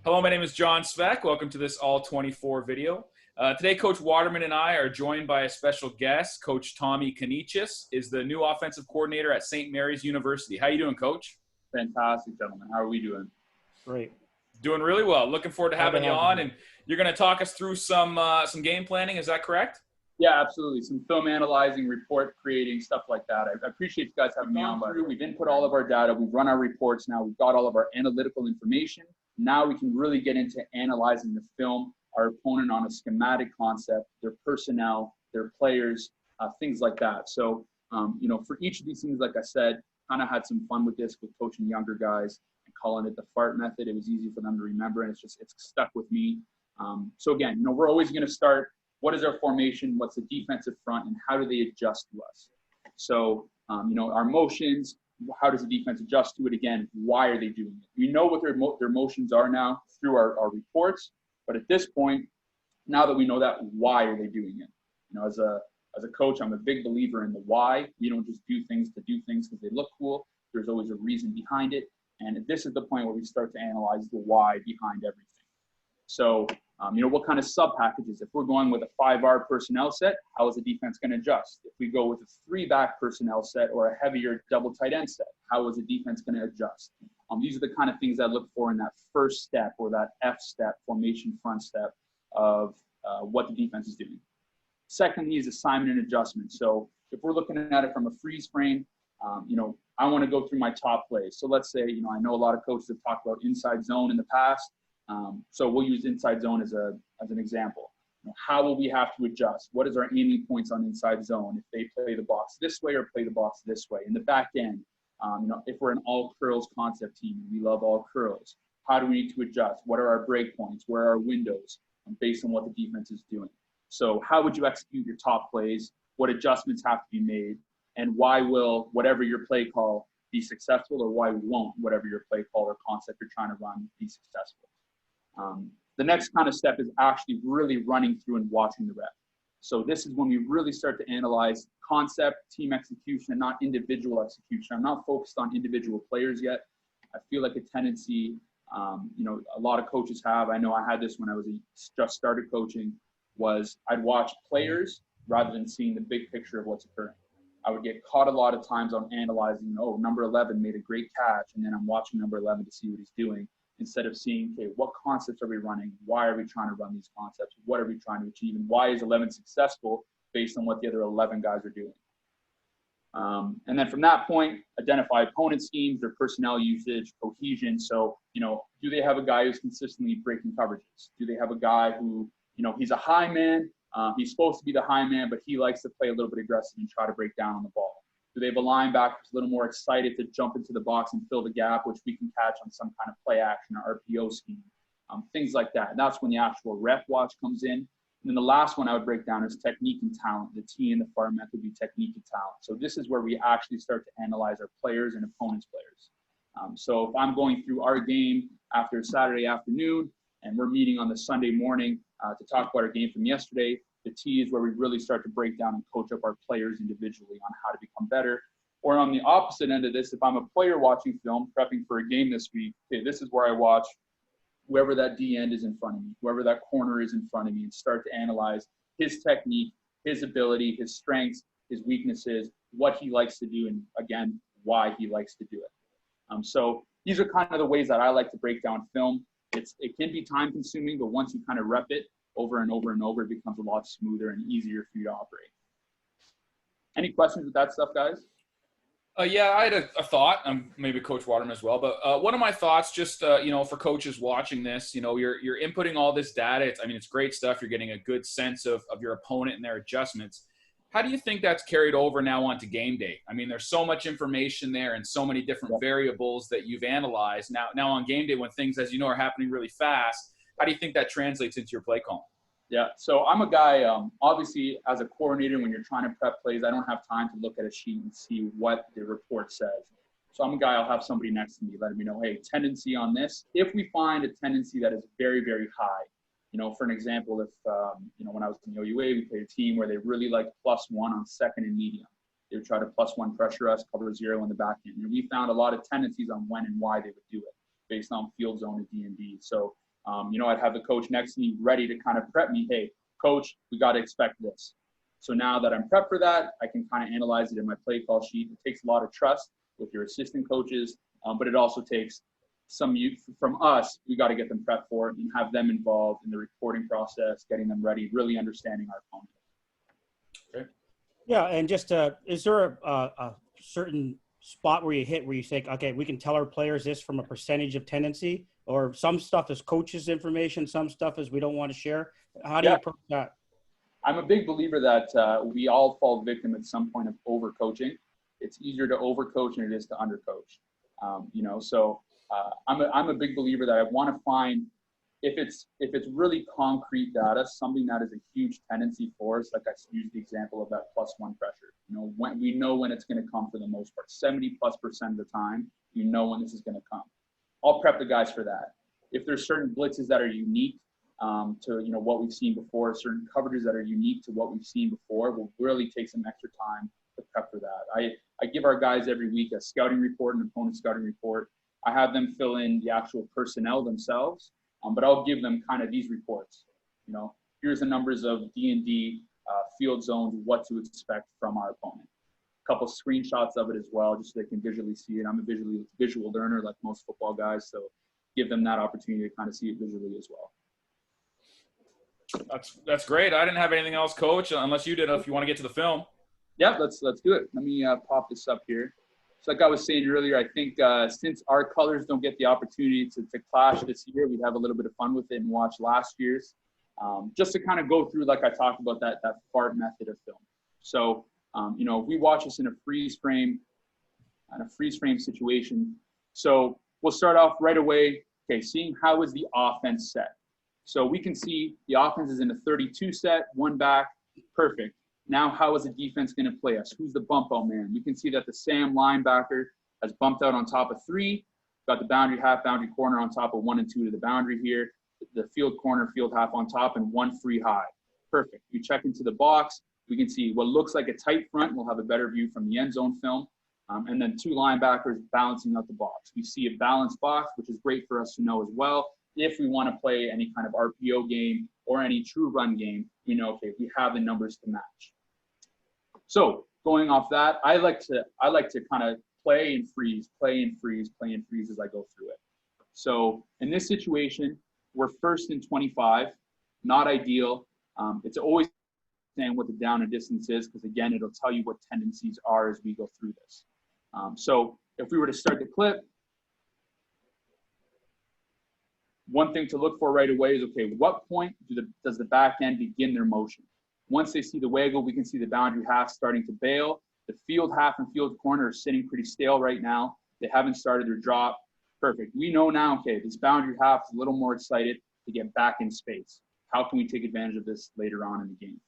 Hello, my name is John Svek. Welcome to this All 24 video. Today, Coach Waterman and I are joined by a special guest. Coach Tommy Kanichis is the new offensive coordinator at St. Mary's University. How you doing, Coach? Fantastic, gentlemen. How are we doing? Great. Doing really well. Looking forward to having you on, and you're going to talk us through some game planning. Is that correct? Yeah, absolutely. Some film analyzing, report creating, stuff like that. I appreciate you guys having me on. We've input all of our data. We've run our reports now. We've got all of our analytical information. Now we can really get into analyzing the film, our opponent on a schematic concept, their personnel, their players, things like that. So, for each of these things, like I said, kind of had some fun with this, with coaching younger guys and calling it the FART method. It was easy for them to remember, and it's stuck with me. So again, we're always going to start. What is our formation? What's the defensive front? And how do they adjust to us? So, our motions, how does the defense adjust to it? Again, why are they doing it? We know what their motions are now through our reports. But at this point, now that we know that, why are they doing it? As a coach, I'm a big believer in the why. We don't just do things to do things because they look cool. There's always a reason behind it. And this is the point where we start to analyze the why behind everything. So, what kind of sub packages? If we're going with a 5R personnel set, how is the defense going to adjust? If we go with a 3-back personnel set or a heavier double tight end set, how is the defense going to adjust? These are the kind of things I look for in that first step, or that F step, formation front step of what the defense is doing. Secondly is assignment and adjustment. So if we're looking at it from a freeze frame, I want to go through my top plays. So let's say, I know a lot of coaches have talked about inside zone in the past. So we'll use inside zone as an example. How will we have to adjust? What is our aiming points on inside zone? If they play the box this way or play the box this way. In the back end, if we're an all curls concept team, we love all curls. How do we need to adjust? What are our break points? Where are our windows? Based on what the defense is doing. So how would you execute your top plays? What adjustments have to be made? And why will whatever your play call be successful, or why won't whatever your play call or concept you're trying to run be successful? The next kind of step is actually really running through and watching the rep. So this is when we really start to analyze concept, team execution, and not individual execution. I'm not focused on individual players yet. I feel like a tendency, a lot of coaches have. I know I had this when I was just started coaching, was I'd watch players rather than seeing the big picture of what's occurring. I would get caught a lot of times on analyzing, number 11 made a great catch, and then I'm watching number 11 to see what he's doing, instead of seeing, okay, what concepts are we running? Why are we trying to run these concepts? What are we trying to achieve? And why is 11 successful based on what the other 11 guys are doing? And then from that point, identify opponent schemes, their personnel usage, cohesion. So, do they have a guy who's consistently breaking coverages? Do they have a guy who, he's a high man, he's supposed to be the high man, but he likes to play a little bit aggressive and try to break down on the ball? Do they have a linebacker who's a little more excited to jump into the box and fill the gap, which we can catch on some kind of play action or RPO scheme? Things like that. And that's when the actual rep watch comes in. And then the last one I would break down is technique and talent. The T in the FAR method would be technique and talent. So this is where we actually start to analyze our players and opponents' players. So if I'm going through our game after Saturday afternoon and we're meeting on the Sunday morning to talk about our game from yesterday, the T is where we really start to break down and coach up our players individually on how to become better. Or on the opposite end of this, if I'm a player watching film, prepping for a game this week, okay, this is where I watch whoever that D end is in front of me, whoever that corner is in front of me, and start to analyze his technique, his ability, his strengths, his weaknesses, what he likes to do, and again, why he likes to do it. So these are kind of the ways that I like to break down film. It can be time consuming, but once you kind of rep it over and over and over, it becomes a lot smoother and easier for you to operate. Any questions with that stuff, guys? Yeah, I had a thought, maybe Coach Waterman as well, but one of my thoughts, just for coaches watching this, you're inputting all this data. It's great stuff. You're getting a good sense of your opponent and their adjustments. How do you think that's carried over now onto game day? There's so much information there and so many different variables that you've analyzed. Now on game day, when things, as you know, are happening really fast, how do you think that translates into your play calling? Yeah, so I'm a guy, obviously, as a coordinator, when you're trying to prep plays, I don't have time to look at a sheet and see what the report says. So I'm a guy, I'll have somebody next to me letting me know, hey, tendency on this. If we find a tendency that is very, very high, for an example, if, when I was in the OUA, we played a team where they really liked +1 on second and medium. They would try to +1 pressure us, cover 0 in the back end. And we found a lot of tendencies on when and why they would do it based on field zone and D&D. So I'd have the coach next to me ready to kind of prep me. Hey, coach, we got to expect this. So now that I'm prepped for that, I can kind of analyze it in my play call sheet. It takes a lot of trust with your assistant coaches, but it also takes some youth from us. We got to get them prepped for it and have them involved in the reporting process, getting them ready, really understanding our opponent. Okay. Yeah, and just is there a certain spot where you think, okay, we can tell our players this from a percentage of tendency, or some stuff is coaches' information, some stuff is we don't want to share? How do you approach that? I'm a big believer that we all fall victim at some point of overcoaching. It's easier to overcoach than it is to undercoach. I'm a big believer that I want to find, if it's really concrete data, something that is a huge tendency for us, like I used the example of that +1 pressure. When we know when it's going to come for the most part, 70+% of the time, when this is going to come. I'll prep the guys for that. If there's certain blitzes that are unique to what we've seen before, certain coverages that are unique to what we've seen before, we'll really take some extra time to prep for that. I give our guys every week a scouting report, an opponent scouting report. I have them fill in the actual personnel themselves, but I'll give them kind of these reports. Here's the numbers of D&D field zones, what to expect from our opponent. A couple screenshots of it as well, just so they can visually see it. I'm a visual learner like most football guys, so give them that opportunity to kind of see it visually as well. That's great. I didn't have anything else, Coach, unless you did. If you want to get to the film. Yeah, let's do it. Let me pop this up here. So like I was saying earlier, I think since our colors don't get the opportunity to clash this year, we'd have a little bit of fun with it and watch last year's, just to kind of go through, like I talked about, that FART method of film. So, we watch this in a freeze frame situation. So we'll start off right away, seeing how is the offense set. So we can see the offense is in a 32 set, one back, perfect. Now, how is the defense going to play us? Who's the bump out man? We can see that the Sam linebacker has bumped out on top of 3, got the boundary half, boundary corner on top of 1 and 2 to the boundary here, the field corner, field half on top, and 1 free high. Perfect. We check into the box. We can see what looks like a tight front. We'll have a better view from the end zone film. And then 2 linebackers balancing out the box. We see a balanced box, which is great for us to know as well. If we want to play any kind of RPO game or any true run game, we know, okay, we have the numbers to match. So going off that, I like to kind of play and freeze as I go through it. So in this situation, we're 1st and 25, not ideal. It's always saying what the down and distance is, because again, it'll tell you what tendencies are as we go through this. So if we were to start the clip, one thing to look for right away is, okay, what point does the back end begin their motion? Once they see the waggle, we can see the boundary half starting to bail. The field half and field corner are sitting pretty stale right now. They haven't started their drop. Perfect. We know now, okay, this boundary half is a little more excited to get back in space. How can we take advantage of this later on in the game?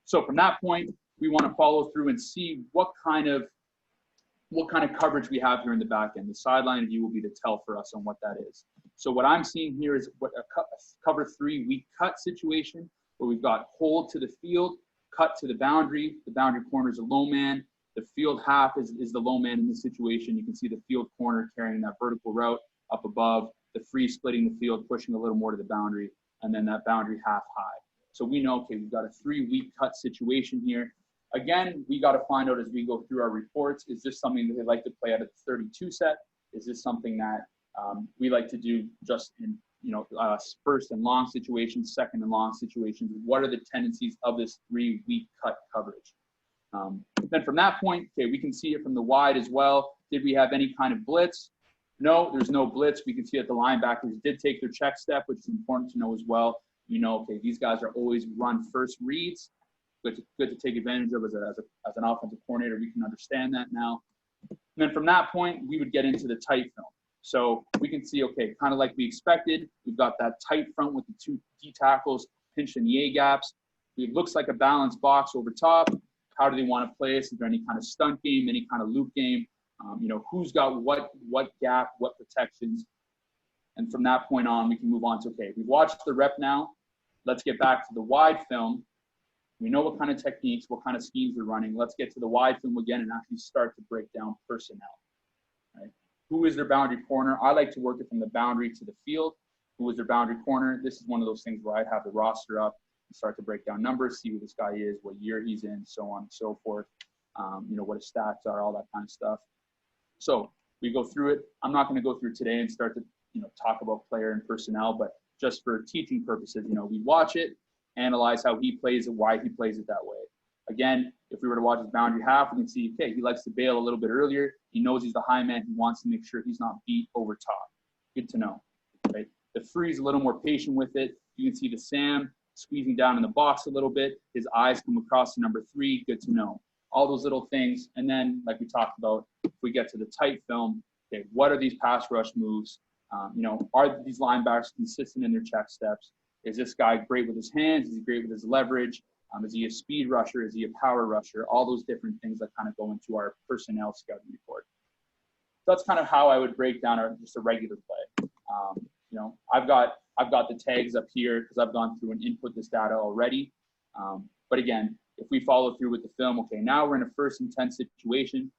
So from that point, we want to follow through and see what kind of coverage we have here in the back end. The sideline view will be the tell for us on what that is. So what I'm seeing here is what a cover 3 weak cut situation, where we've got hold to the field, cut to the boundary corner is a low man, the field half is the low man in this situation. You can see the field corner carrying that vertical route up above, the free splitting the field, pushing a little more to the boundary, and then that boundary half high. So we know, okay, we've got a 3 weak cut situation here. Again, we got to find out as we go through our reports, is this something that they like to play out of the 32 set? Is this something that we like to do just in, first and long situations, second and long situations? What are the tendencies of this 3 weak cut coverage? Then from that point, okay, we can see it from the wide as well. Did we have any kind of blitz? No, there's no blitz. We can see that the linebackers did take their check step, which is important to know as well. We know, okay, these guys are always run first reads. Good to take advantage of as an offensive coordinator. We can understand that now. And then from that point, we would get into the tight film. So we can see, okay, kind of like we expected, we've got that tight front with the 2 D tackles pinched in the A gaps. It looks like a balanced box over top. How do they want to play us? Is there any kind of stunt game, any kind of loop game? Who's got what gap, what protections? And from that point on, we can move on to, okay, we've watched the rep now. Let's get back to the wide film. We know what kind of techniques, what kind of schemes we're running. Let's get to the wide film again and actually start to break down personnel. Right? Who is their boundary corner? I like to work it from the boundary to the field. who was their boundary corner. This is one of those things where I'd have the roster up and start to break down numbers, see who this guy is, what year he's in, so on and so forth. You know, what his stats are, all that kind of stuff. So we go through it. I'm not going to go through today and start to, you know, talk about player and personnel, but just for teaching purposes, you know, we watch it, analyze how he plays it, why he plays it that way. Again, if we were to watch his boundary half, we can see, okay, he likes to bail a little bit earlier. He knows he's the high man. He wants to make sure he's not beat over top. Good to know, right? The free's a little more patient with it. You can see the Sam squeezing down in the box a little bit. His eyes come across to number 3. Good to know. All those little things. And then, like we talked about, if we get to the tight film, okay, what are these pass rush moves? You know, are these linebackers consistent in their check steps? Is this guy great with his hands? Is he great with his leverage? Is he a speed rusher? Is he a power rusher? All those different things that kind of go into our personnel scouting report. So that's kind of how I would break down just a regular play. You know, I've got the tags up here because I've gone through and input this data already. But again, if we follow through with the film, okay, now we're in a first and 10 situation.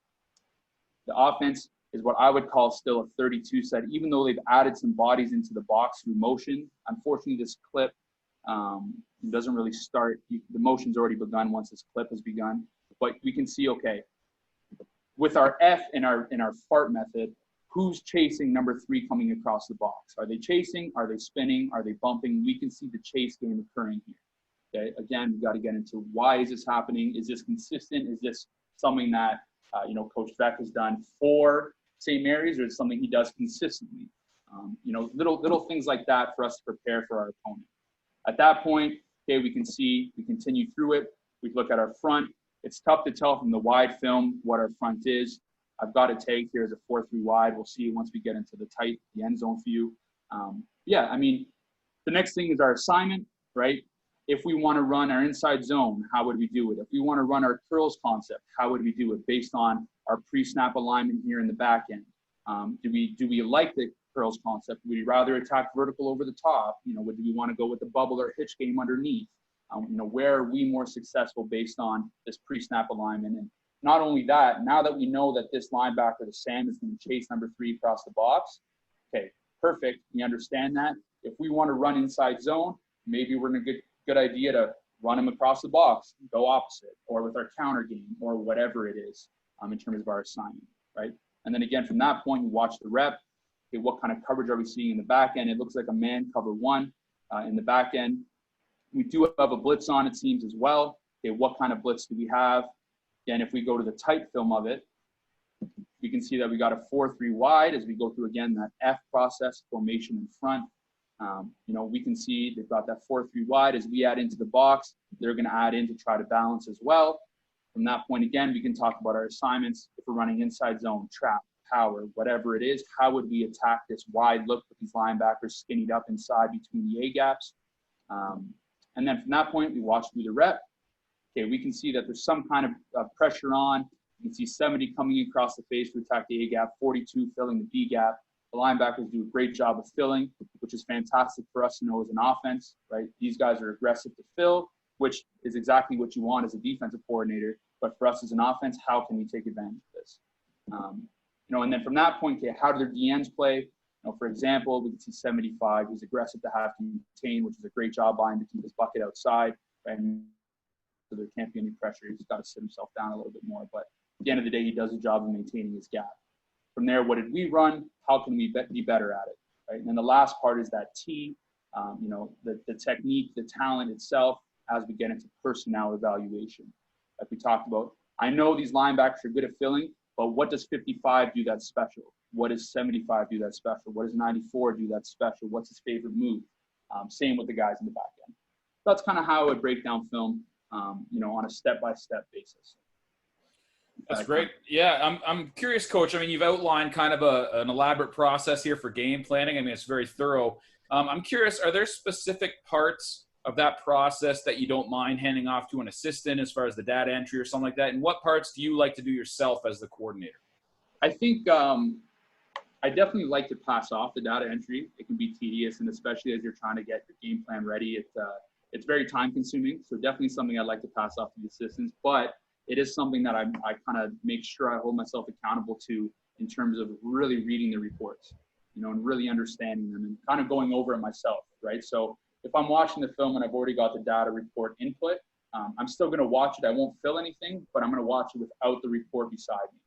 The offense is what I would call still a 32 set, even though they've added some bodies into the box through motion. Unfortunately, this clip doesn't really start. The motion's already begun once this clip has begun. But we can see, okay, with our F in our fart method, who's chasing number 3 coming across the box? Are they chasing? Are they spinning? Are they bumping? We can see the chase game occurring here. Okay, again, we got to get into why is this happening? Is this consistent? Is this something that you know, Coach Beck has done for St. Mary's, or is it something he does consistently? You know, little things like that for us to prepare for our opponent. At that point, okay, we can see, we continue through it. We look at our front. It's tough to tell from the wide film what our front is. I've got a tag here as a 4-3 wide. We'll see once we get into the tight, the end zone view. Yeah, I mean, the next thing is our assignment, right? If we want to run our inside zone, how would we do it? If we want to run our curls concept, how would we do it based on our pre-snap alignment here in the back end? Do we like the curls concept? Would we rather attack vertical over the top? You know, do we want to go with the bubble or hitch game underneath? You know, where are we more successful based on this pre-snap alignment? And not only that, now that we know that this linebacker, the Sam, is going to chase number 3 across the box, okay, perfect. We understand that. If we want to run inside zone, maybe we're going to get good idea to run him across the box, go opposite, or with our counter game, or whatever it is in terms of our assignment, right? And then again, from that point, you watch the rep. Okay, what kind of coverage are we seeing in the back end? It looks like a man cover 1 in the back end. We do have a blitz on, it seems, as well. Okay, what kind of blitz do we have? Again, if we go to the tight film of it, we can see that we got a 4-3 wide as we go through, again, that F process, formation in front. You know, we can see they've got that 4-3 wide. As we add into the box, they're going to add in to try to balance as well. From that point, again, we can talk about our assignments. If we're running inside zone, trap, power, whatever it is, how would we attack this wide look with these linebackers skinnied up inside between the A-gaps? And then from that point, we watch through the rep. Okay, we can see that there's some kind of pressure on. You can see 70 coming across the face to attack the A-gap, 42 filling the B-gap. The linebackers do a great job of filling, which is fantastic for us to know as an offense, right? These guys are aggressive to fill, which is exactly what you want as a defensive coordinator. But for us as an offense, how can we take advantage of this? You know, and then from that point, okay, how do their DNs play? You know, for example, we can see 75. He's aggressive to have to contain, which is a great job by him to keep his bucket outside, right? And so there can't be any pressure. He's got to sit himself down a little bit more. But at the end of the day, he does a job of maintaining his gap. From there, what did we run? How can we be better at it, right? And then the last part is that T, you know, the technique, the talent itself, as we get into personnel evaluation. Like we talked about, I know these linebackers are good at filling, but what does 55 do that's special? What does 75 do that's special? What does 94 do that's special? What's his favorite move? Same with the guys in the back end. That's kind of how I would break down film, you know, on a step-by-step basis. That's great. Yeah, I'm curious, Coach. I mean, you've outlined kind of an elaborate process here for game planning. I mean, it's very thorough. I'm curious, are there specific parts of that process that you don't mind handing off to an assistant as far as the data entry or something like that? And what parts do you like to do yourself as the coordinator? I think I definitely like to pass off the data entry. It can be tedious, and especially as you're trying to get your game plan ready, it's very time consuming. So definitely something I'd like to pass off to the assistants, but it is something that I kind of make sure I hold myself accountable to in terms of really reading the reports. you know, and really understanding them and kind of going over it myself, right? So if I'm watching the film and I've already got the data report input, I'm still going to watch it. I won't fill anything, but I'm going to watch it without the report beside me,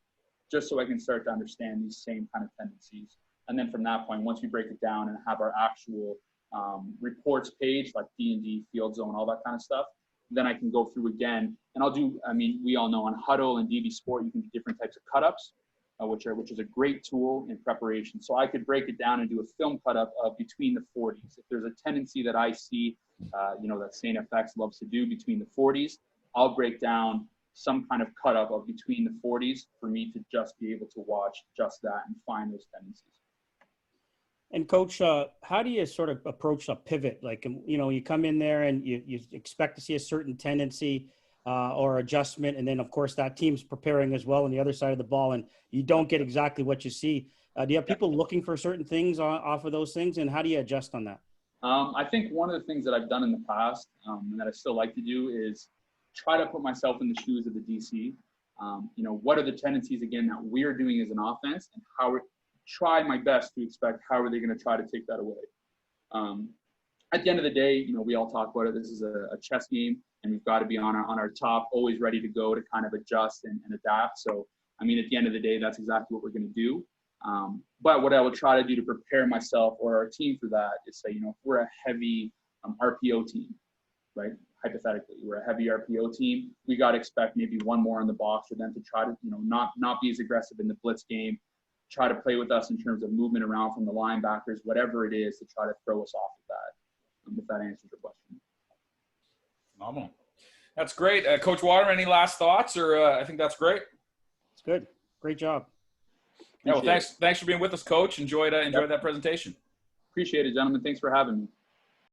just so I can start to understand these same kind of tendencies. And then from that point, once we break it down and have our actual reports page, like D&D, field zone, all that kind of stuff, then I can go through again. And I'll do, I mean, we all know on Huddle and DB Sport, you can do different types of cut-ups, which is a great tool in preparation. So I could break it down and do a film cut-up of between the 40s. If there's a tendency that I see, you know, that St. FX loves to do between the 40s, I'll break down some kind of cut-up of between the 40s for me to just be able to watch just that and find those tendencies. And Coach, how do you sort of approach a pivot? Like, you know, you come in there and you expect to see a certain tendency or adjustment. And then, of course, that team's preparing as well on the other side of the ball, and you don't get exactly what you see. Do you have people looking for certain things off of those things? And how do you adjust on that? I think one of the things that I've done in the past and that I still like to do is try to put myself in the shoes of the DC. You know, what are the tendencies, again, that we're doing as an offense, and how try my best to expect how are they going to try to take that away. At the end of the day, you know, we all talk about it. This is a chess game, and we've got to be on our top, always ready to go to kind of adjust and adapt. So, I mean, at the end of the day, that's exactly what we're going to do. But what I will try to do to prepare myself or our team for that is say, you know, if we're a heavy RPO team, right? Hypothetically, we're a heavy RPO team. We got to expect maybe one more on the box for them to try to, you know, not be as aggressive in the blitz game. Try to play with us in terms of movement around from the linebackers, whatever it is, to try to throw us off of that. If that answers your question. Phenomenal. That's great. Coach Waterman, any last thoughts? Or I think that's great. It's good. Great job. Yeah, well, thanks for being with us, Coach. Enjoyed that presentation. Appreciate it, gentlemen. Thanks for having me.